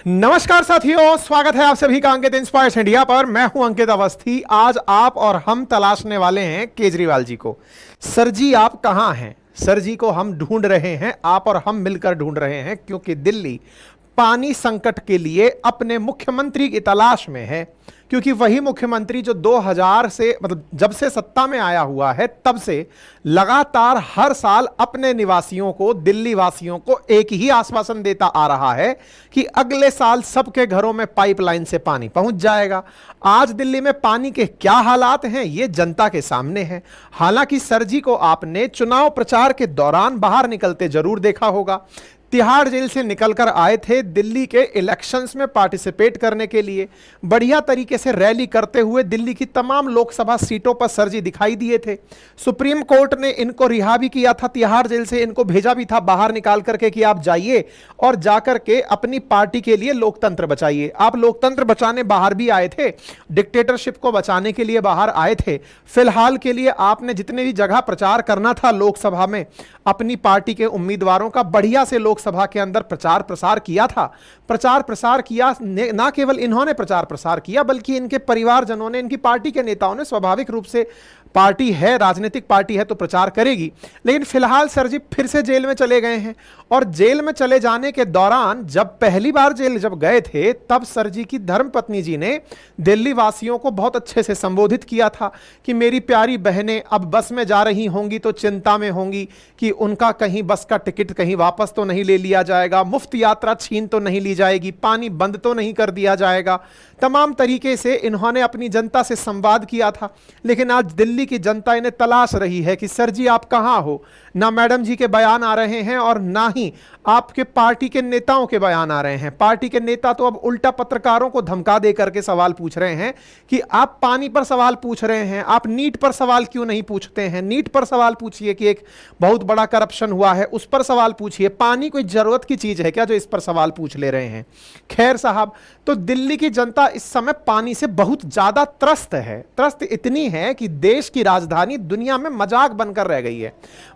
नमस्कार साथियों, स्वागत है आप सभी का अंकित इंस्पायर्स इंडिया पर। मैं हूं अंकित अवस्थी। आज आप और हम तलाशने वाले हैं केजरीवाल जी को। सर जी आप कहां हैं? सर जी को हम ढूंढ रहे हैं, आप और हम मिलकर ढूंढ रहे हैं, क्योंकि दिल्ली पानी संकट के लिए अपने मुख्यमंत्री की तलाश में है। क्योंकि वही मुख्यमंत्री जो 2000 से जब से सत्ता में आया हुआ है तब से लगातार हर साल अपने निवासियों को, दिल्ली वासियों को एक ही आश्वासन देता आ रहा है कि अगले साल सबके घरों में पाइपलाइन से पानी पहुंच जाएगा। आज दिल्ली में पानी के क्या हालात हैं ये जनता के सामने है। हालांकि सर जी को आपने चुनाव प्रचार के दौरान बाहर निकलते जरूर देखा होगा। तिहाड़ जेल से निकलकर आए थे दिल्ली के इलेक्शंस में पार्टिसिपेट करने के लिए। बढ़िया तरीके से रैली करते हुए दिल्ली की तमाम लोकसभा सीटों पर सर जी दिखाई दिए थे। सुप्रीम कोर्ट ने इनको रिहा भी किया था तिहाड़ जेल से, इनको भेजा भी था बाहर निकाल करके कि आप जाइए और जाकर के अपनी पार्टी के लिए लोकतंत्र बचाइए। आप लोकतंत्र बचाने बाहर भी आए थे, डिक्टेटरशिप को बचाने के लिए बाहर आए थे। फिलहाल के लिए आपने जितने भी जगह प्रचार करना था लोकसभा में, अपनी पार्टी के उम्मीदवारों का बढ़िया से लोकसभा के अंदर प्रचार प्रसार किया था। प्रचार प्रसार किया, ना केवल इन्होंने प्रचार प्रसार किया बल्कि इनके परिवारजनों ने, इनकी पार्टी के नेताओं ने। स्वाभाविक रूप से पार्टी है, राजनीतिक पार्टी है तो प्रचार करेगी। लेकिन फिलहाल सर जी फिर से जेल में चले गए हैं। और जेल में चले जाने के दौरान जब पहली बार जेल जब गए थे तब सर जी की धर्मपत्नी जी ने दिल्ली वासियों को बहुत अच्छे से संबोधित किया था कि मेरी प्यारी बहनें अब बस में जा रही होंगी तो चिंता में होंगी कि उनका कहीं बस का टिकट कहीं वापस तो नहीं ले लिया जाएगा, मुफ्त यात्रा छीन तो नहीं ली जाएगी, पानी बंद तो नहीं कर दिया जाएगा। तमाम तरीके से इन्होंने अपनी जनता से संवाद किया था। लेकिन आज दिल्ली की जनता इन्हें तलाश रही है कि सर जी आप कहां हो। ना मैडम जी के बयान आ रहे हैं और ना ही आपके पार्टी के नेताओं के बयान आ रहे हैं। पार्टी के नेता तो अब उल्टा पत्रकारों को धमका दे करके सवाल पूछ रहे हैं कि आप पानी पर सवाल पूछ रहे हैं, आप नीट पर सवाल क्यों नहीं पूछते हैं? नीट पर सवाल पूछिए कि एक बहुत बड़ा करप्शन हुआ है, उस पर सवाल पूछिए। पानी कोई जरूरत की चीज है क्या जो इस पर सवाल पूछ ले रहे हैं? खैर साहब, तो दिल्ली की जनता इस समय पानी से बहुत ज्यादा त्रस्त है। त्रस्त इतनी है कि देश की राजधानी दुनिया में मजाक बनकर रह गई है।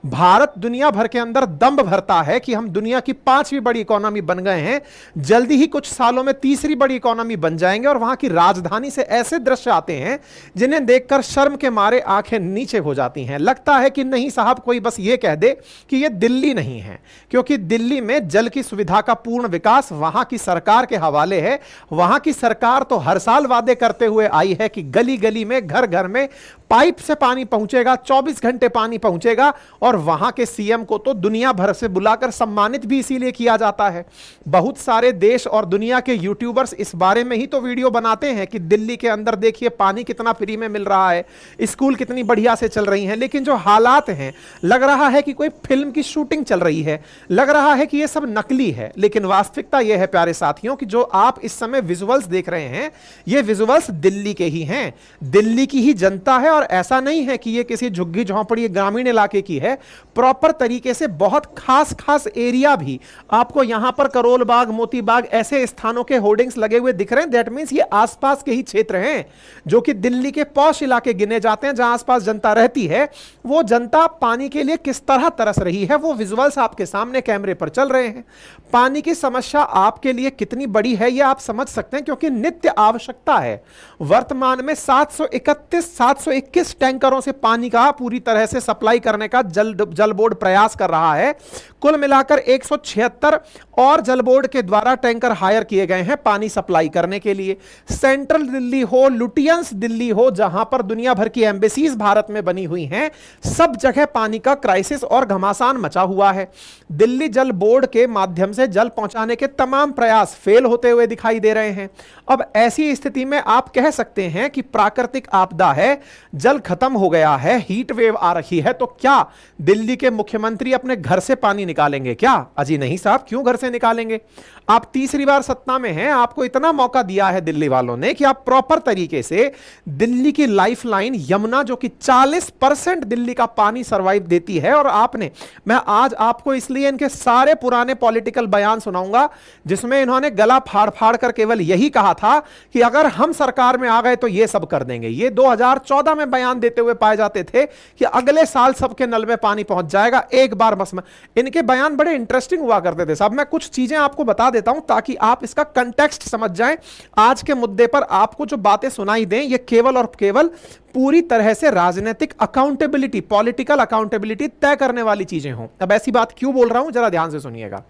भारत दुनिया भर के अंदर दंभ भरता है कि हम दुनिया की 5वीं बड़ी इकोनॉमी बन गए हैं, जल्दी ही कुछ सालों में 3री बड़ी इकोनॉमी बन जाएंगे। और वहां की राजधानी से ऐसे दृश्य आते हैं जिन्हें देखकर शर्म के मारे आंखें नीचे हो जाती हैं। लगता है कि नहीं साहब, कोई बस ये कह दे कि ये दिल्ली नहीं है, क्योंकि दिल्ली में जल की सुविधा का पूर्ण विकास वहां की सरकार के हवाले है। वहां की सरकार तो हर साल वादे करते हुए आई है कि गली गली में, घर घर में पाइप से पानी पहुंचेगा, 24 घंटे पानी पहुंचेगा। और वहां के सीएम को तो दुनिया भर से बुलाकर सम्मानित भी इसीलिए किया जाता है। बहुत सारे देश और दुनिया के यूट्यूबर्स इस बारे में ही तो वीडियो बनाते हैं कि दिल्ली के अंदर देखिए पानी कितना फ्री में मिल रहा है, स्कूल कितनी बढ़िया से चल रही हैं। लेकिन जो हालात हैं, लग रहा है कि कोई फिल्म की शूटिंग चल रही है, लग रहा है कि यह सब नकली है। लेकिन वास्तविकता यह है प्यारे साथियों कि जो आप इस समय विजुअल्स देख रहे हैं, ये विजुअल्स दिल्ली के ही हैं, दिल्ली की ही जनता है। और ऐसा नहीं है कि ये किसी झुग्गी झोंपड़ी ग्रामीण इलाके की है। प्रॉपर तरीके से बहुत खास खास एरिया भी आपको यहां पर करोल बाग, मोती बाग ऐसे स्थानों के होर्डिंग्स लगे हुए दिख रहे हैं। दैट मींस ये आसपास के ही क्षेत्र हैं जो कि दिल्ली के पॉश इलाके गिने जाते हैं, जहां आसपास जनता रहती है। वो जनता पानी के लिए किस तरह तरस रही है वो विजुअल्स आपके सामने कैमरे पर चल रहे हैं। पानी की समस्या आपके लिए कितनी बड़ी है यह आप समझ सकते हैं, क्योंकि नित्य आवश्यकता है। वर्तमान में 721 टैंकरों से पानी का पूरी तरह से सप्लाई करने का जल बोर्ड प्रयास कर रहा है। कुल मिलाकर 176 और जल बोर्ड के द्वारा टैंकर हायर किए गए हैं पानी सप्लाई करने के लिए। सेंट्रल दिल्ली हो, लुटियंस दिल्ली हो, जहां पर दुनिया भर की एम्बेसीज भारत में बनी हुई हैं, सब जगह पानी का क्राइसिस और घमासान मचा हुआ है। दिल्ली जल बोर्ड के माध्यम से जल पहुंचाने के तमाम प्रयास फेल होते हुए दिखाई दे रहे हैं। अब ऐसी स्थिति में आप कह सकते हैं कि प्राकृतिक आपदा है, जल खत्म हो गया है, हीट वेव आ रही है, तो क्या दिल्ली के मुख्यमंत्री अपने घर से पानी निकालेंगे क्या? अजी नहीं साहब, क्यों घर से निकालेंगे? आप 3री बार सत्ता में हैं, आपको इतना मौका दिया है दिल्ली वालों ने कि आप प्रॉपर तरीके से दिल्ली की लाइफलाइन यमुना, जो कि 40% दिल्ली का पानी सरवाइव देती है, और आपने, मैं आज आपको इसलिए इनके सारे पुराने पॉलिटिकल बयान सुनाऊंगा जिसमें इन्होंने गला फाड़ फाड़ कर केवल यही कहा था कि अगर हम सरकार में आ गए तो ये सब कर देंगे। ये 2014 में में बयान देते हुए पाए जाते थे कि अगले साल सबके नल में पानी पहुंच जाएगा एक बार बस में। इनके बयान बड़े इंटरेस्टिंग हुआ करते थे साहब। मैं कुछ चीजें आपको बता देता हूं ताकि आप इसका कंटेक्स्ट समझ जाएं। आज के मुद्दे पर आपको जो बातें सुनाई दें ये केवल और केवल पूरी तरह से राजनीतिक अकाउंटेबिलिटी, पॉलिटिकल अकाउंटेबिलिटी तय करने वाली चीजें हों। अब ऐसी बात क्यों बोल रहा हूं, जरा ध्यान से सुनिएगा।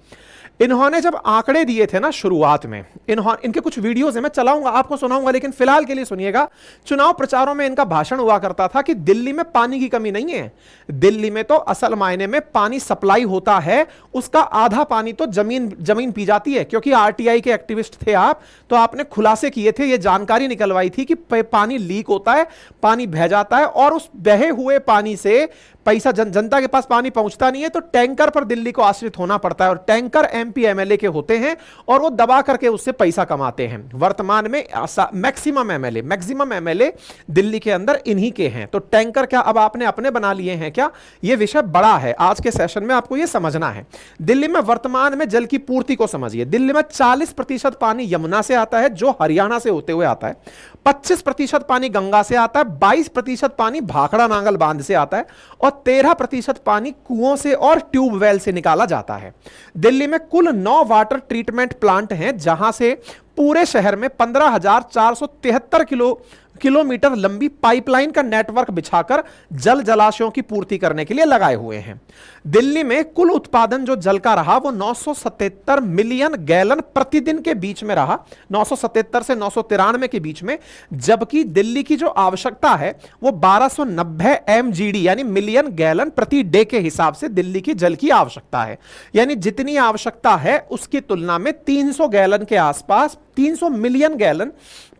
इन्होंने जब आंकड़े दिए थे ना शुरुआत में, इनके कुछ वीडियोस हैं, मैं चलाऊंगा आपको सुनाऊंगा, लेकिन फिलहाल के लिए सुनिएगा। चुनाव प्रचारों में इनका भाषण हुआ करता था कि दिल्ली में पानी की कमी नहीं है, दिल्ली में तो असल मायने में पानी सप्लाई होता है, उसका आधा पानी तो जमीन पी जाती है। क्योंकि आरटीआई के एक्टिविस्ट थे आप, तो आपने खुलासे किए थे, यह जानकारी निकलवाई थी कि पानी लीक होता है, पानी बह जाता है, और उस बहे हुए पानी से पैसा जनता के पास पानी पहुंचता नहीं है, तो टैंकर पर दिल्ली को आश्रित होना पड़ता है, और टैंकर एमपी एमएलए के होते हैं और वो दबा करके उससे पैसा कमाते हैं। वर्तमान में मैक्सिमम एमएलए दिल्ली के अंदर इन्हीं के हैं। तो टैंकर क्या अब आपने अपने बना लिए हैं क्या? ये विषय बड़ा है, आज के सेशन में आपको ये समझना है। दिल्ली में वर्तमान में जल की पूर्ति को समझिए। दिल्ली में 40% पानी यमुना से आता है जो हरियाणा से होते हुए आता है, 25% पानी गंगा से आता है, 22% पानी भाखड़ा नांगल बांध से आता है, और 13% पानी कुओं से और ट्यूबवेल से निकाला जाता है। दिल्ली में कुल 9 वाटर ट्रीटमेंट प्लांट हैं, जहां से पूरे शहर में 15,473 किलोमीटर लंबी पाइपलाइन का नेटवर्क बिछाकर जल जलाशयों की पूर्ति करने के लिए लगाए हुए हैं। दिल्ली में कुल उत्पादन जो जल का रहा वो 977 मिलियन गैलन प्रतिदिन के बीच में रहा, 977 से 993 के बीच में, जबकि दिल्ली की जो आवश्यकता है वो 1290 MGD यानी मिलियन गैलन प्रति डे के हिसाब से दिल्ली की जल की आवश्यकता है। यानी जितनी आवश्यकता है उसकी तुलना में 300 गैलन के आसपास, 300 मिलियन गैलन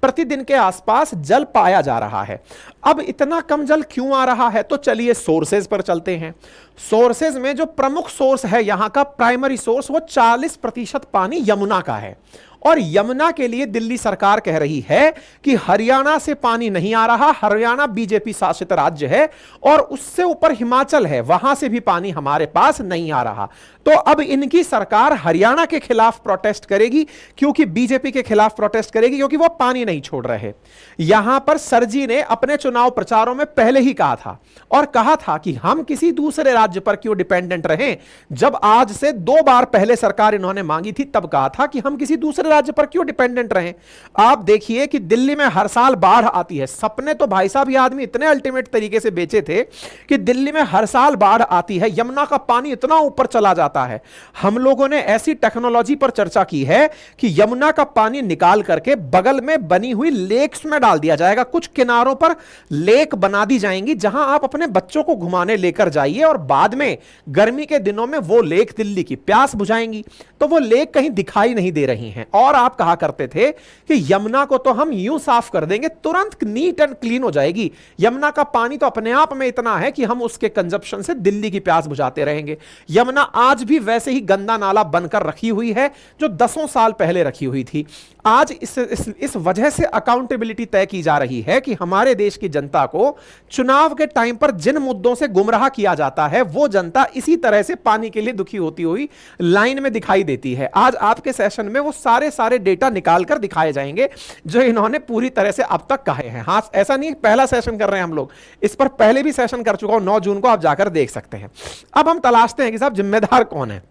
प्रतिदिन के आसपास जल पाया जा रहा है। अब इतना कम जल क्यों आ रहा है? तो चलिए सोर्सेज पर चलते हैं। सोर्सेज में जो प्रमुख सोर्स है यहां का प्राइमरी सोर्स, वो 40% पानी यमुना का है, और यमुना के लिए दिल्ली सरकार कह रही है कि हरियाणा से पानी नहीं आ रहा। हरियाणा बीजेपी शासित राज्य है और उससे ऊपर हिमाचल है, वहां से भी पानी हमारे पास नहीं आ रहा। तो अब इनकी सरकार हरियाणा के खिलाफ प्रोटेस्ट करेगी, क्योंकि बीजेपी के खिलाफ प्रोटेस्ट करेगी, क्योंकि वो पानी नहीं छोड़ रहे। यहां पर सरजी ने अपने चुनाव प्रचारों में पहले ही कहा था, और कहा था कि हम किसी दूसरे राज्य पर क्यों डिपेंडेंट रहें। जब आज से 2 बार पहले सरकार इन्होंने मांगी थी, तब कहा था कि हम किसी दूसरे राज्य पर क्यों डिपेंडेंट रहें। आप देखिए कि दिल्ली में हर साल बाढ़ आती है। सपने तो भाई साहब ये आदमी इतने अल्टीमेट तरीके से बेचे थे कि दिल्ली में हर साल बाढ़ आती है, यमुना का पानी इतना ऊपर चला जाता है। हम लोगों ने ऐसी टेक्नोलॉजी पर चर्चा की है कि यमुना का पानी निकाल करके बगल में बनी हुई लेक्स में डाल दिया जाएगा। कुछ किनारों पर लेक बना दी जाएंगी जहां आप अपने बच्चों को घुमाने लेकर जाइए, और बाद में गर्मी के दिनों में वो लेक दिल्ली की प्यास बुझाएंगी। तो वो लेक कहीं दिखाई नहीं दे रही हैं। और आप कहा करते थे कि यमुना को तो हम यूं साफ कर देंगे, तुरंत नीट एंड क्लीन हो जाएगी। यमुना का पानी तो अपने आप में इतना है कि हम उसके कंजप्शन से दिल्ली की प्यास बुझाते रहेंगे। यमुना आज भी वैसे ही गंदा नाला बनकर रखी हुई है जो 10 साल पहले रखी हुई थी। आज इस वजह से अकाउंटेबिलिटी तय की जा रही है कि हमारे देश की जनता को चुनाव के टाइम पर जिन मुद्दों से गुमराह किया जाता है, वो जनता इसी तरह से पानी के लिए दुखी होती हुई लाइन में दिखाई देती है। आज आपके सेशन में वो सारे डेटा निकालकर दिखाए जाएंगे जो इन्होंने पूरी तरह से अब तक कहे हैं। हां, ऐसा नहीं पहला सेशन कर रहे हैं हम लोग, इस पर पहले भी सेशन कर चुका हूं, 9 जून को आप जाकर देख सकते हैं। अब हम तलाशते हैं कि साहब जिम्मेदार कौन है।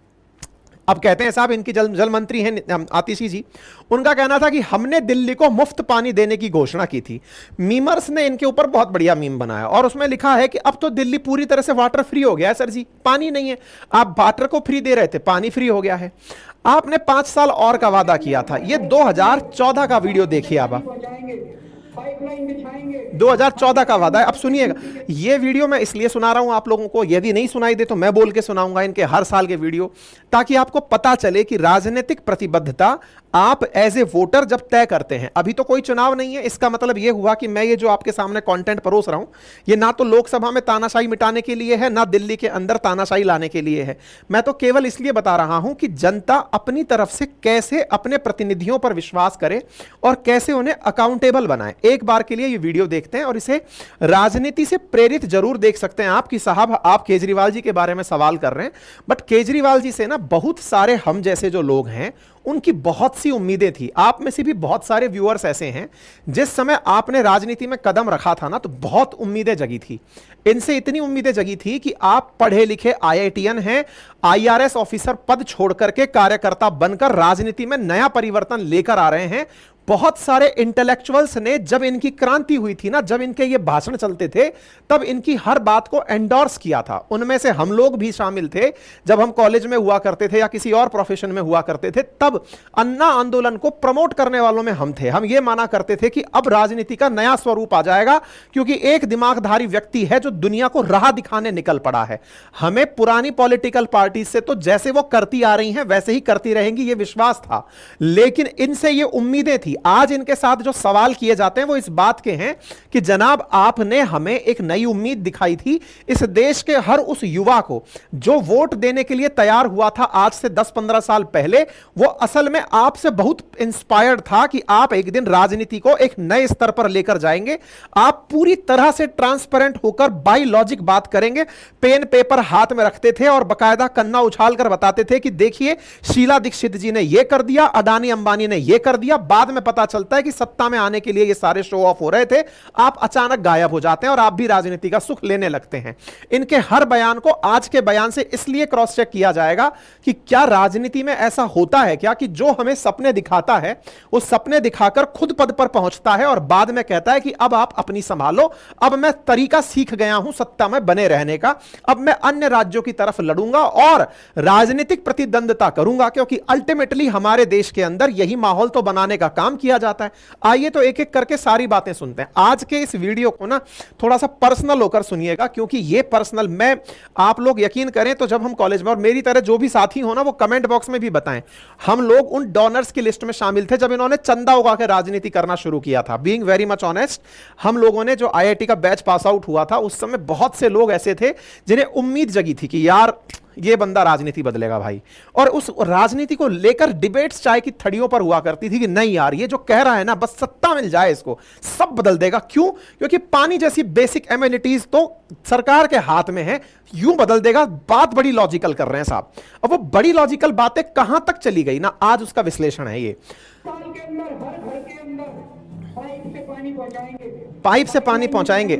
अब कहते हैं साहब इनकी जल मंत्री हैं आतिशी जी, उनका कहना था कि हमने दिल्ली को मुफ्त पानी देने की घोषणा की थी। मीमर्स ने इनके ऊपर बहुत बढ़िया मीम बनाया और उसमें लिखा है कि अब तो दिल्ली पूरी तरह से वाटर फ्री हो गया है। सर जी पानी नहीं है, आप वाटर को फ्री दे रहे थे, पानी फ्री हो गया है। आपने 5 साल और का वादा किया था। ये 2014 का वीडियो देखिए आप 2014 का वादा है। अब सुनिएगा, ये वीडियो मैं इसलिए सुना रहा हूं आप लोगों को, यदि नहीं सुनाई दे तो मैं बोल के सुनाऊंगा इनके हर साल के वीडियो, ताकि आपको पता चले कि राजनीतिक प्रतिबद्धता आप एज ए वोटर जब तय करते हैं। अभी तो कोई चुनाव नहीं है, इसका मतलब यह हुआ कि मैं ये जो आपके सामने कंटेंट परोस रहा हूं, ये ना तो लोकसभा में तानाशाही मिटाने के लिए है, ना दिल्ली के अंदर तानाशाही लाने के लिए है। मैं तो केवल इसलिए बता रहा हूं कि जनता अपनी तरफ से कैसे अपने प्रतिनिधियों पर विश्वास करे और कैसे उन्हें अकाउंटेबल बनाए। एक बार के लिए ये वीडियो देखते हैं और इसे राजनीति से प्रेरित जरूर देख सकते हैं आप कि साहब आप केजरीवाल जी के बारे में सवाल कर रहे हैं, बट केजरीवाल जी से ना बहुत सारे हम जैसे जो लोग हैं उनकी बहुत सी उम्मीदें थी। आप में से भी बहुत सारे व्यूअर्स ऐसे हैं जिस समय आपने राजनीति में कदम रखा था ना तो बहुत उम्मीदें जगी थी। इनसे इतनी उम्मीदें जगी थी कि आप पढ़े लिखे आईआईटीएन हैं, आईआरएस ऑफिसर पद छोड़ करके कार्यकर्ता बनकर राजनीति में नया परिवर्तन लेकर आ रहे हैं। बहुत सारे इंटेलेक्चुअल्स ने जब इनकी क्रांति हुई थी ना, जब इनके ये भाषण चलते थे तब इनकी हर बात को एंडोर्स किया था। उनमें से हम लोग भी शामिल थे जब हम कॉलेज में हुआ करते थे या किसी और प्रोफेशन में हुआ करते थे, तब अन्ना आंदोलन को प्रमोट करने वालों में हम थे। हम ये माना करते थे कि अब राजनीति का नया स्वरूप आ जाएगा क्योंकि एक दिमागधारी व्यक्ति है जो दुनिया को राह दिखाने निकल पड़ा है। हमें पुरानी पॉलिटिकल पार्टी से तो जैसे वो करती आ रही हैं वैसे ही करती रहेंगी ये विश्वास था, लेकिन इनसे ये उम्मीदें थी। आज इनके साथ जो सवाल किए जाते हैं वो इस बात के हैं कि जनाब आपने हमें एक नई उम्मीद दिखाई थी। इस देश के हर उस युवा को जो वोट देने के लिए तैयार हुआ था आज से 10-15 साल पहले, वो असल में आपसे बहुत इंस्पायर्ड था कि आप एक दिन राजनीति को एक नए स्तर पर लेकर जाएंगे। आप पूरी तरह से ट्रांसपेरेंट होकर बाय लॉजिक बात करेंगे। पेन पेपर हाथ में रखते थे और बकायदा कन्ना उछाल कर बताते थे कि देखिए शीला दीक्षित जी ने यह कर दिया, अडानी अंबानी ने यह कर दिया। बाद में पता चलता है कि सत्ता में आने के लिए ये सारे शो ऑफ हो रहे थे, आप अचानक गायब हो जाते हैं और आप भी राजनीति का सुख लेने लगते हैं। इनके हर बयान को आज के बयान से इसलिए क्रॉस चेक किया जाएगा कि क्या राजनीति में ऐसा होता है क्या कि जो हमें सपने दिखाता है वो सपने दिखाकर खुद पद पर पहुंचता है और बाद में कहता है कि अब आप अपनी संभालो, अब मैं तरीका सीख गया हूं सत्ता में बने रहने का, अब मैं अन्य राज्यों की तरफ लड़ूंगा और राजनीतिक प्रतिद्वंदता करूंगा, क्योंकि अल्टीमेटली हमारे देश के अंदर यही माहौल तो बनाने का काम किया जाता है। आइए तो एक एक करके सारी बातें सुनते हैं। आज के इस वीडियो को ना थोड़ा सा पर्सनल होकर सुनिएगा, क्योंकि ये पर्सनल, मैं आप लोग यकीन करें तो जब हम कॉलेज में, और मेरी तरह जो भी साथी हो ना वो कमेंट बॉक्स में भी बताएं, हम लोग उन डोनर्स की लिस्ट में शामिल थे जब इन्होंने चंदा उगा के राजनीति करना शुरू किया था। बीइंग वेरी मच ऑनेस्ट, हम लोगों ने जो आईआईटी का बैच पास आउट हुआ था उस समय बहुत से लोग ऐसे थे जिन्हें उम्मीद जगी थी कि यार ये बंदा राजनीति बदलेगा भाई, और उस राजनीति को लेकर डिबेट्स चाय की थड़ियों पर हुआ करती थी कि नहीं यार ये जो कह रहा है ना, बस सत्ता मिल जाए इसको सब बदल देगा। क्यों? क्योंकि पानी जैसी बेसिक एमिनिटीज तो सरकार के हाथ में है, यूं बदल देगा। बात बड़ी लॉजिकल कर रहे हैं साहब। अब वो बड़ी लॉजिकल बातें कहां तक चली गई ना, आज उसका विश्लेषण है ये। साल के अंदर हर घर के अंदर पाइप से पानी पहुंचाएंगे, पाइप से पानी पहुंचाएंगे।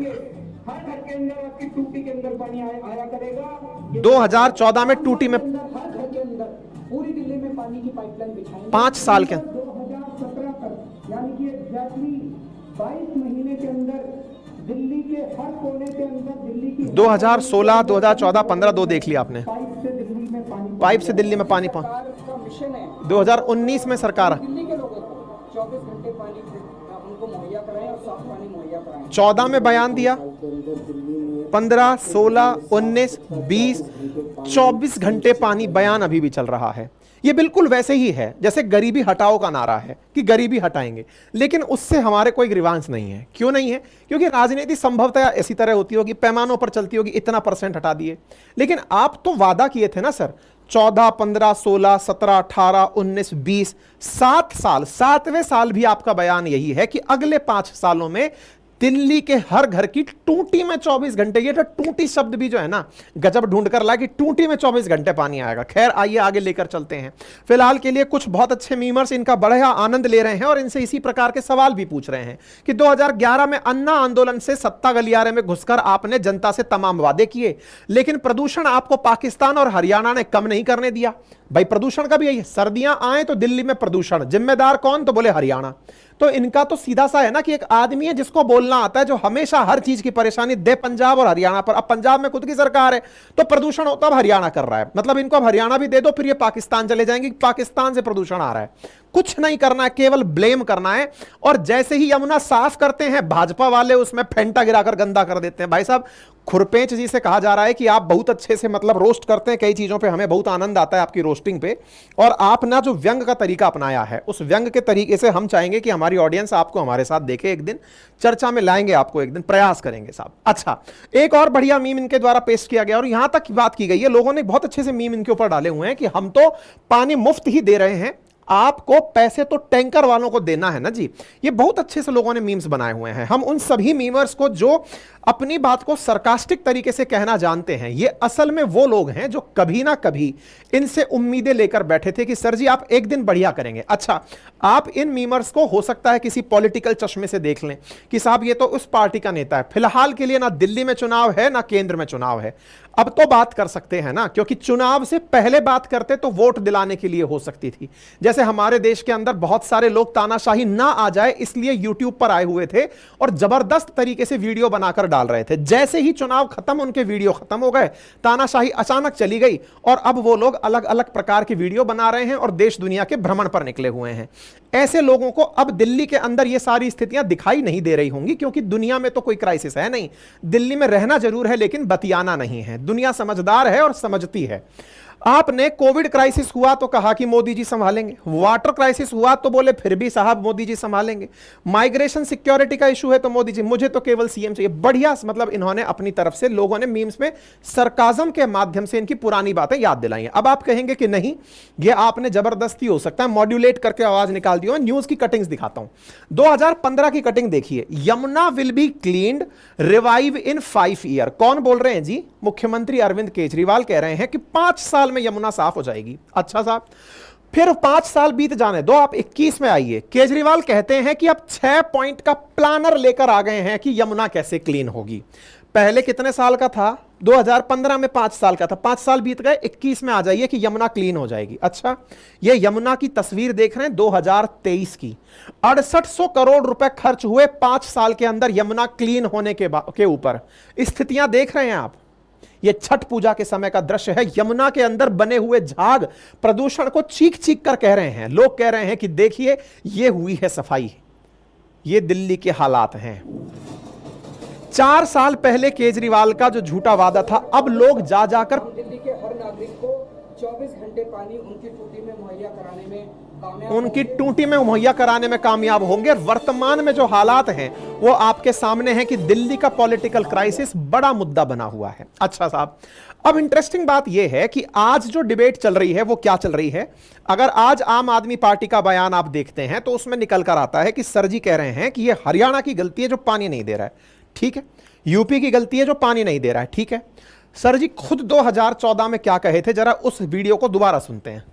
हर घर के अंदर आपकी टूटी के अंदर पानी आया करेगा। 2014 में टूटी में, हर घर के अंदर पूरी दिल्ली में पानी की पाइपलाइन बिछाएंगे 5 साल के 2017 तक, यानी कि एग्जैक्टली 22 महीने के अंदर दिल्ली के हर कोने के अंदर, दिल्ली की 2016, 2014, 15 दो देख लिया आपने। पाइप से दिल्ली में पानी, पाइप से दिल्ली में पानी सरकार का मिशन है 2019 में सरकार दिल्ली के लोगों को 24 घंटे पानी उनको मुहैया कराएं और साफ पानी मुहैया कराएं। 14 में बयान दिया, 15, 16, 19, 20, 24 घंटे पानी, बयान अभी भी चल रहा है। ये बिल्कुल वैसे ही है जैसे गरीबी हटाओ का नारा है कि गरीबी हटाएंगे, लेकिन उससे हमारे कोई ग्रीवांस नहीं है। क्यों नहीं है? क्योंकि राजनीति संभवतः ऐसी तरह होती होगी, पैमानों पर चलती होगी, इतना % हटा दिए। लेकिन आप तो वादा किए थे ना सर, 14, 15, 16, 17, 18, 19, 20, 7 साल, 7वें साल भी आपका बयान यही है कि अगले 5 सालों में दिल्ली के हर घर की टूटी में 24 घंटे, ये तो टूटी शब्द भी जो है ना गजब ढूंढ कर ला कि टूटी में 24 घंटे पानी आएगा। खैर आइए आगे लेकर चलते हैं। फिलहाल के लिए कुछ बहुत अच्छे मीमर्स इनका बढ़िया आनंद ले रहे हैं और इनसे इसी प्रकार के सवाल भी पूछ रहे हैं कि 2011 में अन्ना आंदोलन से सत्ता गलियारे में घुसकर आपने जनता से तमाम वादे किए, लेकिन प्रदूषण आपको पाकिस्तान और हरियाणा ने कम नहीं करने दिया। भाई प्रदूषण का भी यही, सर्दियां आए तो दिल्ली में प्रदूषण, जिम्मेदार कौन? तो बोले हरियाणा। तो इनका तो सीधा सा है ना कि एक आदमी है जिसको बोलना आता है, जो हमेशा हर चीज की परेशानी दे पंजाब और हरियाणा पर। अब पंजाब में खुद की सरकार है तो प्रदूषण होता है, हरियाणा कर रहा है, मतलब इनको अब हरियाणा भी दे दो, फिर ये पाकिस्तान चले जाएंगे, पाकिस्तान से प्रदूषण आ रहा है। कुछ नहीं करना है, केवल ब्लेम करना है। और जैसे ही यमुना साफ करते हैं भाजपा वाले उसमें फेंटा गिराकर गंदा कर देते हैं। भाई साहब खुरपेंच जी से कहा जा रहा है कि आप बहुत अच्छे से मतलब रोस्ट करते हैं, कई चीजों पे हमें बहुत आनंद आता है आपकी रोस्टिंग पे, और आप ना जो व्यंग का तरीका अपनाया है उस व्यंग के तरीके से हम चाहेंगे कि हमारी ऑडियंस आपको हमारे साथ देखे, एक दिन चर्चा में लाएंगे आपको, एक दिन प्रयास करेंगे साहब। अच्छा, एक और बढ़िया मीम इनके द्वारा पेश किया गया और यहां तक की बात की गई है, लोगों ने बहुत अच्छे से मीम इनके ऊपर डाले हुए हैं कि हम तो पानी मुफ्त ही दे रहे हैं, आपको पैसे तो टैंकर वालों को देना है ना जी। ये बहुत अच्छे से लोगों ने मीम्स बनाए हुए हैं। हम उन सभी मीमर्स को जो अपनी बात को सरकास्टिक तरीके से कहना जानते हैं, ये असल में वो लोग हैं जो कभी ना कभी इनसे उम्मीदें लेकर बैठे थे कि सर जी आप एक दिन बढ़िया करेंगे। अच्छा, आप इन मीमर्स को हो सकता है किसी पॉलिटिकल चश्मे से देख लें कि साहब ये तो उस पार्टी का नेता है। फिलहाल के लिए ना दिल्ली में चुनाव है ना केंद्र में चुनाव है। अब तो बात कर सकते हैं ना, क्योंकि चुनाव से पहले बात करते तो वोट दिलाने के लिए हो सकती थी। जैसे हमारे देश के अंदर बहुत सारे लोग तानाशाही ना आ जाए इसलिए यूट्यूब पर आए हुए थे और जबरदस्त तरीके से वीडियो बनाकर डाल रहे थे। जैसे ही चुनाव खत्म, उनके वीडियो खत्म हो गए, तानाशाही अचानक चली गई और अब वो लोग अलग अलग प्रकार की वीडियो बना रहे हैं और देश दुनिया के भ्रमण पर निकले हुए हैं। ऐसे लोगों को अब दिल्ली के अंदर ये सारी स्थितियां दिखाई नहीं दे रही होंगी, क्योंकि दुनिया में तो कोई क्राइसिस है नहीं। दिल्ली में रहना जरूर है लेकिन बतियाना नहीं है। दुनिया समझदार है और समझती है। आपने कोविड क्राइसिस हुआ तो कहा कि मोदी जी संभालेंगे, वाटर क्राइसिस हुआ तो बोले फिर भी साहब मोदी जी संभालेंगे, माइग्रेशन सिक्योरिटी का इशू है तो मोदी जी, मुझे तो केवल सीएम चाहिए। बढ़िया, मतलब इन्होंने अपनी तरफ से, लोगों ने मीम्स में सरकाजम के माध्यम से इनकी पुरानी बातें याद दिलाई हैं। अब आप कहेंगे कि नहीं, ये आपने जबरदस्ती हो सकता है मॉड्यूलेट करके आवाज निकाल दी हो। न्यूज की कटिंग्स दिखाता हूं, 2015 की कटिंग देखिए। Yamuna will be cleaned, revive in 5 year. कौन बोल रहे हैं जी? मुख्यमंत्री अरविंद केजरीवाल कह रहे हैं कि 5 साल में यमुना साफ हो जाएगी। अच्छा साहब, फिर 5 साल बीत जाने दो, आप 21 में आइए। केजरीवाल कहते हैं कि अब 6 पॉइंट का प्लानर लेकर आ गए हैं कि यमुना कैसे क्लीन होगी। पहले कितने साल का था? 2015 में 5 साल का था। 5 साल बीत गए, 21 में आ जाइए कि यमुना क्लीन हो जाएगी। अच्छा, ये यमुना की तस्वीर देख रहे हैं 2023 की। 6800 करोड़ रुपए खर्च हुए 5 साल के अंदर यमुना क्लीन होने के ऊपर। स्थितियां देख रहे हैं आप। ये छठ पूजा के समय का दृश्य है। यमुना के अंदर बने हुए झाग प्रदूषण को चीख चीख कर कह रहे हैं। लोग कह रहे हैं कि देखिए ये हुई है सफाई। ये दिल्ली के हालात हैं। 4 साल पहले केजरीवाल का जो झूठा वादा था, अब लोग जा जाकर दिल्ली के हर नागरिक को 24 घंटे पानी उनकी टूटी में मुहैया कराने में कामयाब होंगे। वर्तमान में जो हालात हैं वो आपके सामने हैं कि दिल्ली का पॉलिटिकल क्राइसिस बड़ा मुद्दा बना हुआ है। अच्छा साहब, अब इंटरेस्टिंग बात यह है कि आज जो डिबेट चल रही है वो क्या चल रही है। अगर आज आम आदमी पार्टी का बयान आप देखते हैं तो उसमें निकल कर आता है कि सर जी कह रहे हैं कि ये हरियाणा की गलती है जो पानी नहीं दे रहा है, ठीक है, यूपी की गलती है जो पानी नहीं दे रहा है, ठीक है। सर जी खुद 2014 में क्या कहे थे, जरा उस वीडियो को दोबारा सुनते हैं।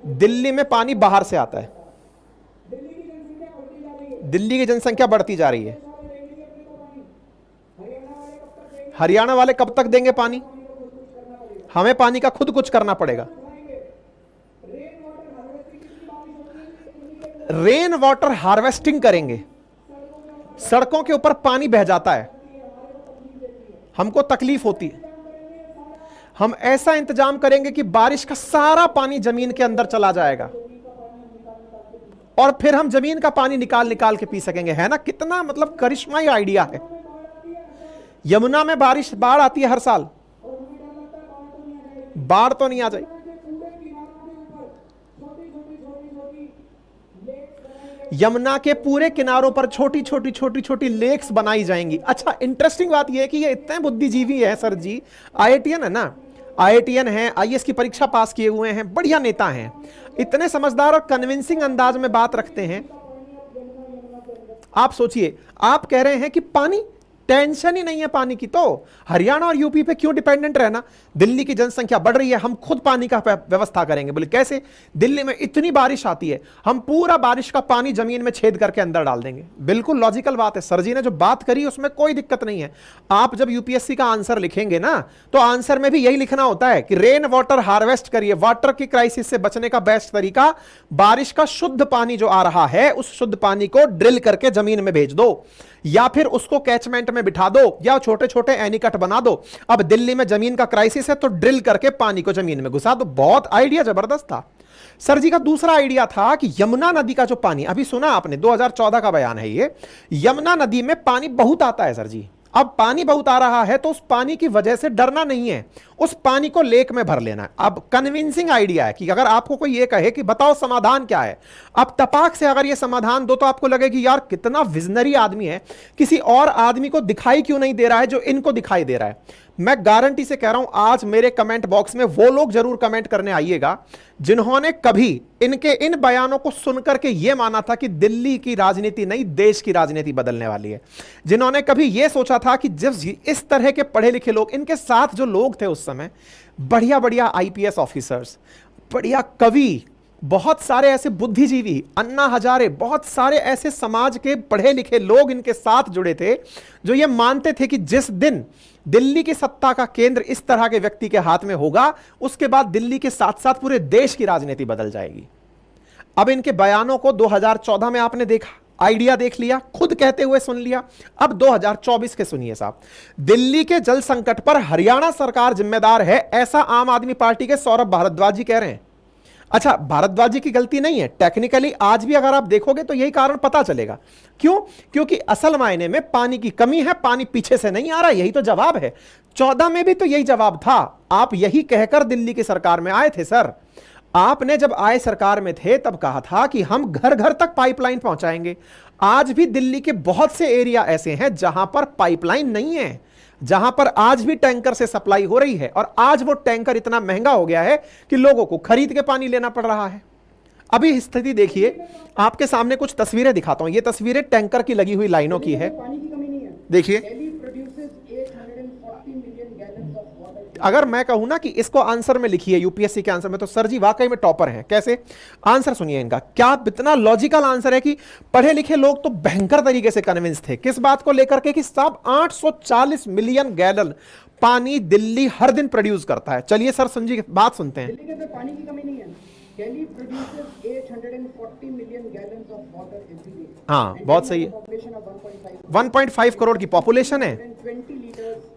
दिल्ली में पानी बाहर से आता है, दिल्ली की जनसंख्या बढ़ती जा रही है, हरियाणा वाले कब तक देंगे पानी? हमें पानी का खुद कुछ करना पड़ेगा। रेन वाटर हार्वेस्टिंग करेंगे। सड़कों के ऊपर पानी बह जाता है, हमको तकलीफ होती है। हम ऐसा इंतजाम करेंगे कि बारिश का सारा पानी जमीन के अंदर चला जाएगा और फिर हम जमीन का पानी निकाल निकाल के पी सकेंगे। है ना, कितना मतलब करिश्माई आइडिया है। यमुना में बाढ़ आती है हर साल, बाढ़ तो नहीं आ जाए। यमुना के पूरे किनारों पर छोटी छोटी लेक्स बनाई जाएंगी। अच्छा, इंटरेस्टिंग बात यह है कि ये इतने बुद्धिजीवी है सर जी, IITN है ना, IITN है, IAS की परीक्षा पास किए हुए हैं, बढ़िया नेता हैं, इतने समझदार और कन्विंसिंग अंदाज में बात रखते हैं। आप सोचिए, आप कह रहे हैं कि पानी, टेंशन ही नहीं है पानी की, तो हरियाणा और यूपी पे क्यों डिपेंडेंट रहना? दिल्ली की जनसंख्या बढ़ रही है, हम खुद पानी का व्यवस्था करेंगे। बोले कैसे? दिल्ली में इतनी बारिश आती है, हम पूरा बारिश का पानी जमीन में छेद करके अंदर डाल देंगे। बिल्कुल लॉजिकल बात है। सर जी ने जो बात करी उसमें कोई दिक्कत नहीं है। आप जब यूपीएससी का आंसर लिखेंगे ना, तो आंसर में भी यही लिखना होता है कि रेन वाटर हार्वेस्ट करिए। वाटर की क्राइसिस से बचने का बेस्ट तरीका, बारिश का शुद्ध पानी जो आ रहा है उस शुद्ध पानी को ड्रिल करके जमीन में भेज दो, या फिर उसको कैचमेंट में बिठा दो, या छोटे छोटे एनीकट बना दो। अब दिल्ली में जमीन का क्राइसिस है तो ड्रिल करके पानी को जमीन में घुसा दो। बहुत आइडिया जबरदस्त था। सर जी का दूसरा आइडिया था कि यमुना नदी का जो पानी, अभी सुना आपने, 2014 का बयान है ये, यमुना नदी में पानी बहुत आता है सर जी। अब पानी बहुत आ रहा है तो उस पानी की वजह से डरना नहीं है, उस पानी को लेक में भर लेना है। अब कन्विंसिंग आइडिया है कि अगर आपको कोई ये कहे कि बताओ समाधान क्या है, अब तपाक से अगर ये समाधान दो तो आपको लगे कि यार कितना विजनरी आदमी है, किसी और आदमी को दिखाई क्यों नहीं दे रहा है जो इनको दिखाई दे रहा है। मैं गारंटी से कह रहा हूं, आज मेरे कमेंट बॉक्स में वो लोग जरूर कमेंट करने आइएगा जिन्होंने कभी इनके इन बयानों को सुनकर के यह माना था कि दिल्ली की राजनीति नहीं, देश की राजनीति बदलने वाली है। जिन्होंने कभी यह सोचा था कि जब इस तरह के पढ़े लिखे लोग, इनके साथ जो लोग थे उस समय, बढ़िया बढ़िया आईपीएस ऑफिसर्स, बढ़िया कवि, बहुत सारे ऐसे बुद्धिजीवी, अन्ना हजारे, बहुत सारे ऐसे समाज के पढ़े लिखे लोग इनके साथ जुड़े थे जो ये मानते थे कि जिस दिन दिल्ली की सत्ता का केंद्र इस तरह के व्यक्ति के हाथ में होगा, उसके बाद दिल्ली के साथ साथ पूरे देश की राजनीति बदल जाएगी। अब इनके बयानों को 2014 में आपने देखा, आइडिया देख लिया, खुद कहते हुए सुन लिया। अब 2024 के सुनिए साहब। दिल्ली के जल संकट पर हरियाणा सरकार जिम्मेदार है, ऐसा आम आदमी पार्टी के सौरभ भारद्वाज जी कह रहे हैं। अच्छा, भारद्वाज जी की गलती नहीं है, टेक्निकली आज भी अगर आप देखोगे तो यही कारण पता चलेगा। क्यों? क्योंकि असल मायने में पानी की कमी है, पानी पीछे से नहीं आ रहा, यही तो जवाब है। 14 में भी तो यही जवाब था। आप यही कहकर दिल्ली की सरकार में आए थे सर। आपने जब आए सरकार में थे तब कहा था कि हम घर घर तक पाइपलाइन पहुंचाएंगे। आज भी दिल्ली के बहुत से एरिया ऐसे हैं जहां पर पाइपलाइन नहीं है, जहां पर आज भी टैंकर से सप्लाई हो रही है, और आज वो टैंकर इतना महंगा हो गया है कि लोगों को खरीद के पानी लेना पड़ रहा है। अभी स्थिति देखिए, आपके सामने कुछ तस्वीरें दिखाता हूं। ये तस्वीरें टैंकर की लगी हुई लाइनों की है, देखिए। अगर मैं कहूं ना कि इसको आंसर में लिखिए यूपीएससी के आंसर में, तो सर जी वाकई में टॉपर हैं। कैसे? आंसर सुनिए इनका, क्या इतना लॉजिकल आंसर है कि पढ़े लिखे लोग तो भयंकर तरीके से कन्विंस थे। किस बात को लेकर के? कि साहब 840 मिलियन गैलन पानी दिल्ली हर दिन प्रोड्यूस करता है। चलिए सर संजी बात सुनते हैं। दिल्ली के पानी की कमी नहीं है। Delhi produces 840 million gallons of water every day. हाँ, बहुत सही है। Population of 1.5 करोड़ की पॉपुलेशन है।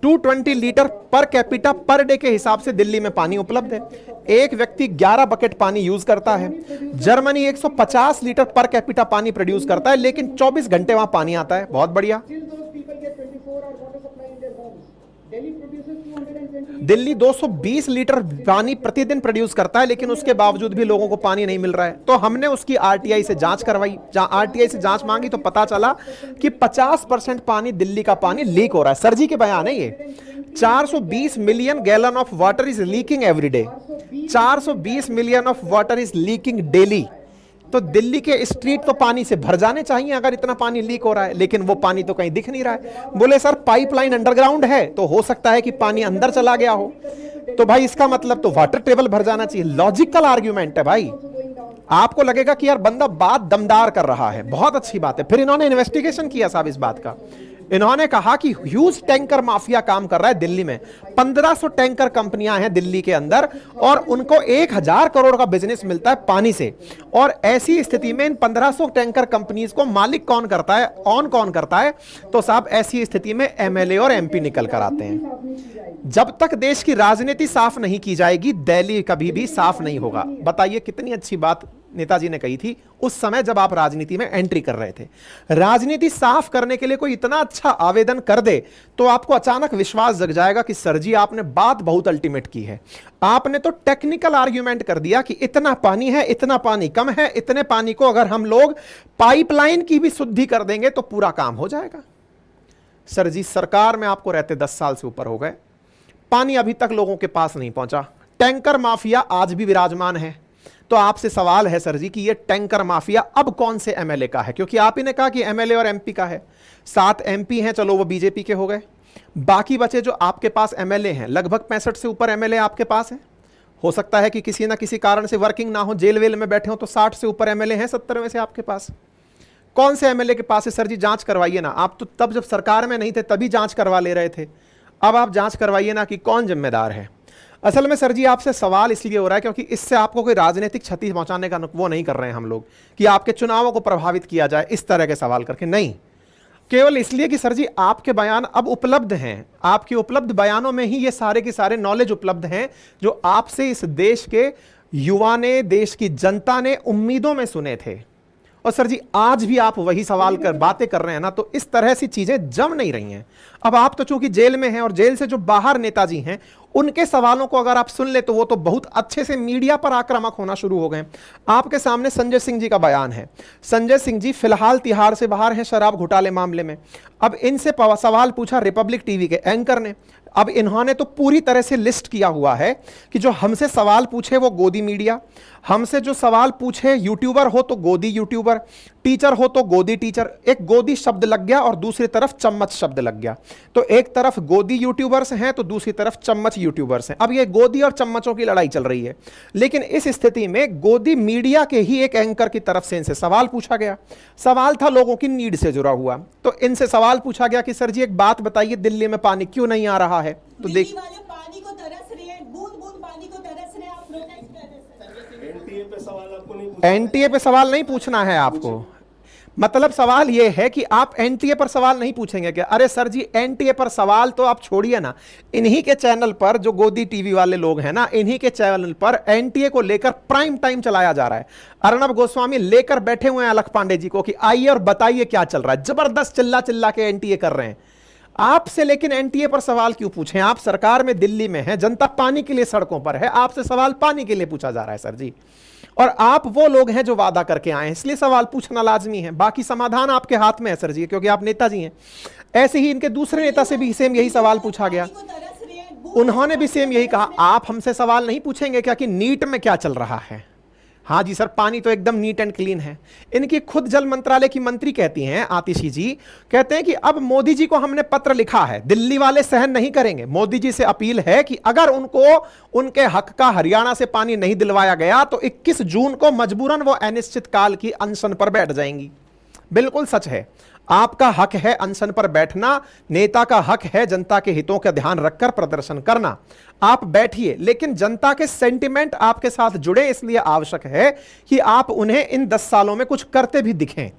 220 litre per capita per day के हिसाब से दिल्ली में पानी उपलब्ध है। एक व्यक्ति 11 बकेट पानी यूज करता है। जर्मनी 150 लीटर पर कैपिटा पानी प्रोड्यूस करता है, लेकिन 24 घंटे वहां पानी आता है। बहुत बढ़िया। दिल्ली 220 लीटर पानी प्रतिदिन प्रोड्यूस करता है, लेकिन उसके बावजूद भी लोगों को पानी नहीं मिल रहा है। तो हमने उसकी आरटीआई से जांच करवाई, आरटीआई से जांच मांगी तो पता चला कि 50% पानी, दिल्ली का पानी लीक हो रहा है। सर जी के बयान है ये। 420 million gallon of water is leaking every day. 420 million of water is leaking daily. तो दिल्ली के स्ट्रीट तो पानी से भर जाने चाहिए अगर इतना पानी लीक हो रहा है, लेकिन वो पानी तो कहीं दिख नहीं रहा है। बोले सर पाइपलाइन अंडरग्राउंड है, तो हो सकता है कि पानी अंदर चला गया हो। तो भाई इसका मतलब तो वाटर टेबल भर जाना चाहिए। लॉजिकल आर्ग्यूमेंट है भाई। आपको लगेगा कि यार बंदा बात दमदार कर रहा है, बहुत अच्छी बात है। फिर इन्होंने इन्वेस्टिगेशन किया साहब इस बात का। इन्होंने कहा कि ह्यूज टैंकर माफिया काम कर रहा है दिल्ली में। 1500 टैंकर कंपनियां हैं दिल्ली के अंदर, और उनको 1000 करोड़ का बिजनेस मिलता है पानी से। और ऐसी स्थिति में इन 1500 टैंकर कंपनीज को मालिक कौन करता है, ऑन कौन करता है? तो साहब ऐसी स्थिति में एमएलए और एमपी निकल कर आते हैं। जब तक देश की राजनीति साफ नहीं की जाएगी, दिल्ली कभी भी साफ नहीं होगा। बताइए कितनी अच्छी बात नेताजी ने कही थी उस समय जब आप राजनीति में एंट्री कर रहे थे। राजनीति साफ करने के लिए कोई इतना अच्छा आवेदन कर दे तो आपको अचानक विश्वास जग जाएगा कि सर जी आपने बात बहुत अल्टीमेट की है। आपने तो टेक्निकल आर्ग्यूमेंट कर दिया कि इतना पानी है, इतना पानी कम है, इतने पानी को अगर हम लोग पाइपलाइन की भी शुद्धि कर देंगे तो पूरा काम हो जाएगा। सर जी सरकार में आपको रहते 10 साल से ऊपर हो गए, पानी अभी तक लोगों के पास नहीं पहुंचा। टैंकर माफिया आज भी विराजमान है। तो आपसे सवाल है सर जी कि ये टैंकर माफिया अब कौन से एमएलए का है? क्योंकि आप ही ने कहा कि एमएलए और एमपी का है। 7 एमपी हैं, चलो वो बीजेपी के हो गए। बाकी बचे जो आपके पास एमएलए हैं, लगभग 65 से ऊपर एमएलए आपके पास हैं। हो सकता है कि किसी ना किसी कारण से वर्किंग ना हो, जेल वेल में बैठे हो, तो 60 से ऊपर एमएलए हैं 70 में से आपके पास। कौन से एमएलए के पास है? सर जी जांच करवाइए ना। आप तो तब जब सरकार में नहीं थे तभी जांच करवा ले रहे थे। अब आप जांच करवाइए ना कि कौन जिम्मेदार है। असल में सर जी आपसे सवाल इसलिए हो रहा है क्योंकि इससे आपको कोई राजनीतिक क्षति पहुंचाने का वो नहीं कर रहे हैं हम लोग कि आपके चुनावों को प्रभावित किया जाए इस तरह के सवाल करके। नहीं, केवल इसलिए कि सर जी आपके बयान अब उपलब्ध हैं। आपके उपलब्ध बयानों में ही ये सारे के सारे नॉलेज उपलब्ध हैं जो आपसे इस देश के युवा ने, देश की जनता ने उम्मीदों में सुने थे। और सर जी आज भी आप वही सवाल कर बातें कर रहे हैं ना, तो इस तरह सी चीजें जम नहीं रही हैं। अब आप तो चूंकि जेल में हैं और जेल से जो बाहर नेताजी हैं उनके सवालों को अगर आप सुन ले तो वो तो बहुत अच्छे से मीडिया पर आक्रामक होना शुरू हो गए। आपके सामने संजय सिंह जी का बयान है। संजय सिंह जी फिलहाल तिहाड़ से बाहर हैं शराब घोटाले मामले में। अब इनसे सवाल पूछा रिपब्लिक टीवी के एंकर ने। अब इन्होंने तो पूरी तरह से लिस्ट किया हुआ है कि जो हमसे सवाल पूछे वो गोदी मीडिया, हमसे जो सवाल पूछे यूट्यूबर हो तो गोदी यूट्यूबर, टीचर हो तो गोदी टीचर। एक गोदी शब्द लग गया और दूसरी तरफ चम्मच शब्द लग गया, तो एक तरफ गोदी यूट्यूबर्स हैं तो दूसरी तरफ चम्मच यूट्यूबर्स हैं। अब ये गोदी और चम्मचों की लड़ाई चल रही है, लेकिन इस स्थिति में गोदी मीडिया के ही एक एंकर की तरफ से इनसे सवाल पूछा गया। सवाल था लोगों की नीड से जुड़ा हुआ, तो इनसे सवाल पूछा गया कि सर जी एक बात बताइए, दिल्ली में पानी क्यों नहीं आ रहा है? तो देख, पानी को तरस रहे हैं, बूंद बूंद पानी को तरस रहे हैं, आप प्रोटेस्ट कर रहे हैं। एनटीए पे सवाल आपको नहीं पूछना, एनटीए पे सवाल नहीं पूछना है आपको। मतलब सवाल यह है कि आप एनटीए पर सवाल नहीं पूछेंगे क्या? अरे सर जी एनटीए पर सवाल तो आप छोड़िए ना, इन्हीं के चैनल पर जो गोदी टीवी वाले लोग हैं ना, इन्हीं के चैनल पर एनटीए को लेकर प्राइम टाइम चलाया जा रहा है। अर्णब गोस्वामी लेकर बैठे हुए हैं अलख पांडे जी को कि आइए और बताइए क्या चल रहा है। जबरदस्त चिल्ला चिल्ला के एनटीए कर रहे हैं आपसे, लेकिन एनटीए पर सवाल क्यों पूछें? आप सरकार में दिल्ली में हैं, जनता पानी के लिए सड़कों पर है, आपसे सवाल पानी के लिए पूछा जा रहा है सर जी। और आप वो लोग हैं जो वादा करके आए हैं, इसलिए सवाल पूछना लाजमी है। बाकी समाधान आपके हाथ में है सर जी, क्योंकि आप नेताजी हैं। ऐसे ही इनके दूसरे नेता से भी सेम यही सवाल पूछा गया, उन्होंने भी सेम यही कहा, आप हमसे सवाल नहीं पूछेंगे क्या कि नीट में क्या चल रहा है? हाँ जी सर, पानी तो एकदम नीट एंड क्लीन है। इनकी खुद जल मंत्रालय की मंत्री कहती हैं, आतिशी जी कहते हैं कि अब मोदी जी को हमने पत्र लिखा है, दिल्ली वाले सहन नहीं करेंगे। मोदी जी से अपील है कि अगर उनको उनके हक का हरियाणा से पानी नहीं दिलवाया गया तो 21 जून को मजबूरन वो अनिश्चित काल की अनशन पर बैठ जाएंगी। बिल्कुल सच है, आपका हक है अनशन पर बैठना, नेता का हक है जनता के हितों का ध्यान रखकर प्रदर्शन करना। आप बैठिए, लेकिन जनता के सेंटिमेंट आपके साथ जुड़े, इसलिए आवश्यक है कि आप उन्हें इन 10 सालों में कुछ करते भी दिखें।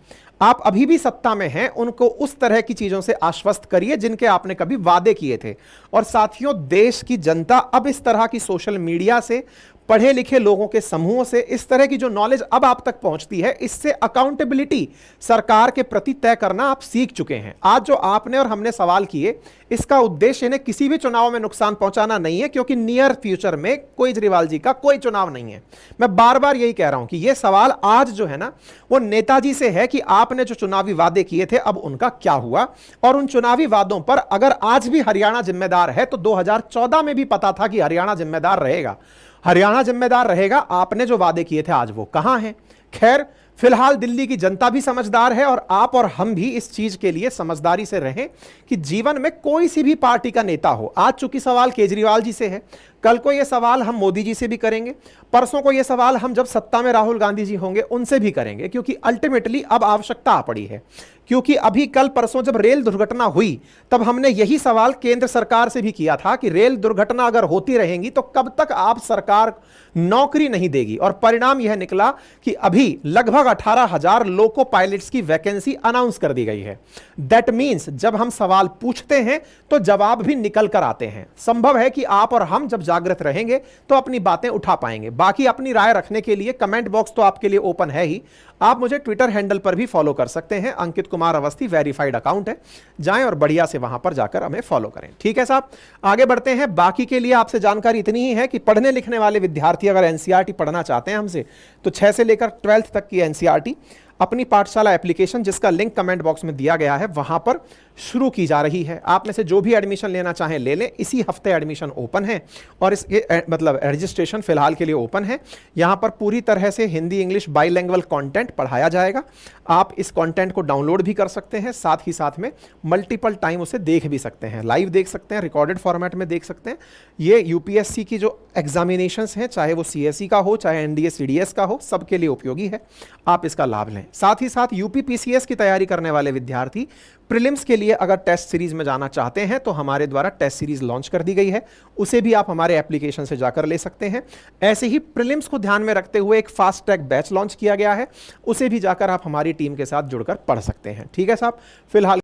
आप अभी भी सत्ता में हैं, उनको उस तरह की चीजों से आश्वस्त करिए जिनके आपने कभी वादे किए थे। और साथियों, देश की जनता अब इस तरह की सोशल मीडिया से, पढ़े लिखे लोगों के समूहों से, इस तरह की जो नॉलेज अब आप तक पहुंचती है, इससे अकाउंटेबिलिटी सरकार के प्रति तय करना आप सीख चुके हैं। आज जो आपने और हमने सवाल किए, इसका उद्देश्य इन्हें किसी भी चुनाव में नुकसान पहुंचाना नहीं है, क्योंकि नियर फ्यूचर में केजरीवाल जी का कोई चुनाव नहीं है। मैं बार बार यही कह रहा हूं कि यह सवाल आज जो है ना, वो नेताजी से है कि आपने जो चुनावी वादे किए थे अब उनका क्या हुआ। और उन चुनावी वादों पर अगर आज भी हरियाणा जिम्मेदार है, तो 2014 में भी पता था कि हरियाणा जिम्मेदार रहेगा। हरियाणा जिम्मेदार रहेगा, आपने जो वादे किए थे आज वो कहां हैं? खैर, फिलहाल दिल्ली की जनता भी समझदार है और आप और हम भी इस चीज के लिए समझदारी से रहें कि जीवन में कोई सी भी पार्टी का नेता हो, आज चूंकि सवाल केजरीवाल जी से है, कल को यह सवाल हम मोदी जी से भी करेंगे, परसों को यह सवाल हम जब सत्ता में राहुल गांधी जी होंगे उनसे भी करेंगे, क्योंकि अल्टीमेटली अब आवश्यकता आ पड़ी है। क्योंकि अभी कल परसों जब रेल दुर्घटना हुई, तब हमने यही सवाल केंद्र सरकार से भी किया था कि रेल दुर्घटना अगर होती रहेंगी तो कब तक आप सरकार नौकरी नहीं देगी। और परिणाम यह निकला कि अभी लगभग 18,000 लोको पायलट्स की वैकेंसी अनाउंस कर दी गई है। दैट मीन्स जब हम सवाल पूछते हैं तो जवाब भी निकल कर आते हैं। संभव है कि आप और हम जब जागृत रहेंगे तो अपनी बातें उठा पाएंगे। बाकी अपनी राय रखने के लिए कमेंट बॉक्स तो आपके लिए ओपन है ही। आप मुझे ट्विटर हैंडल पर भी फॉलो कर सकते हैं, अंकित कुमार अवस्थी वेरीफाइड अकाउंट है, जाएं और बढ़िया से वहां पर जाकर हमें फॉलो करें। ठीक है साहब, आगे बढ़ते हैं। बाकी के लिए आपसे जानकारी इतनी ही है कि पढ़ने लिखने वाले विद्यार्थी अगर एनसीईआरटी पढ़ना चाहते हैं हमसे, तो 6 से लेकर 12th तक की एनसीईआरटी अपनी पाठशाला एप्लीकेशन, जिसका लिंक कमेंट बॉक्स में दिया गया है, वहां पर शुरू की जा रही है। आप में से जो भी एडमिशन लेना चाहें ले लें। इसी हफ्ते एडमिशन ओपन है और इसके मतलब रजिस्ट्रेशन फिलहाल के लिए ओपन है। यहां पर पूरी तरह से हिंदी इंग्लिश बाइलैंग्वेज कंटेंट पढ़ाया जाएगा। आप इस कंटेंट को डाउनलोड भी कर सकते हैं, साथ ही साथ में मल्टीपल टाइम उसे देख भी सकते हैं, लाइव देख सकते हैं, रिकॉर्डेड फॉर्मेट में देख सकते हैं। ये यूपीएससी की जो एग्जामिनेशंस हैं, चाहे वो सीएसई का हो चाहे एनडीए सीडीएस का हो, सबके लिए उपयोगी है। आप इसका लाभ लें। साथ ही साथ यूपी पीसीएस की तैयारी करने वाले विद्यार्थी प्रीलिम्स के लिए अगर टेस्ट सीरीज में जाना चाहते हैं तो हमारे द्वारा टेस्ट सीरीज लॉन्च कर दी गई है, उसे भी आप हमारे एप्लीकेशन से जाकर ले सकते हैं। ऐसे ही प्रीलिम्स को ध्यान में रखते हुए एक फास्ट ट्रैक बैच लॉन्च किया गया है, उसे भी जाकर आप हमारी टीम के साथ जुड़कर पढ़ सकते हैं। ठीक है साहब, फिलहाल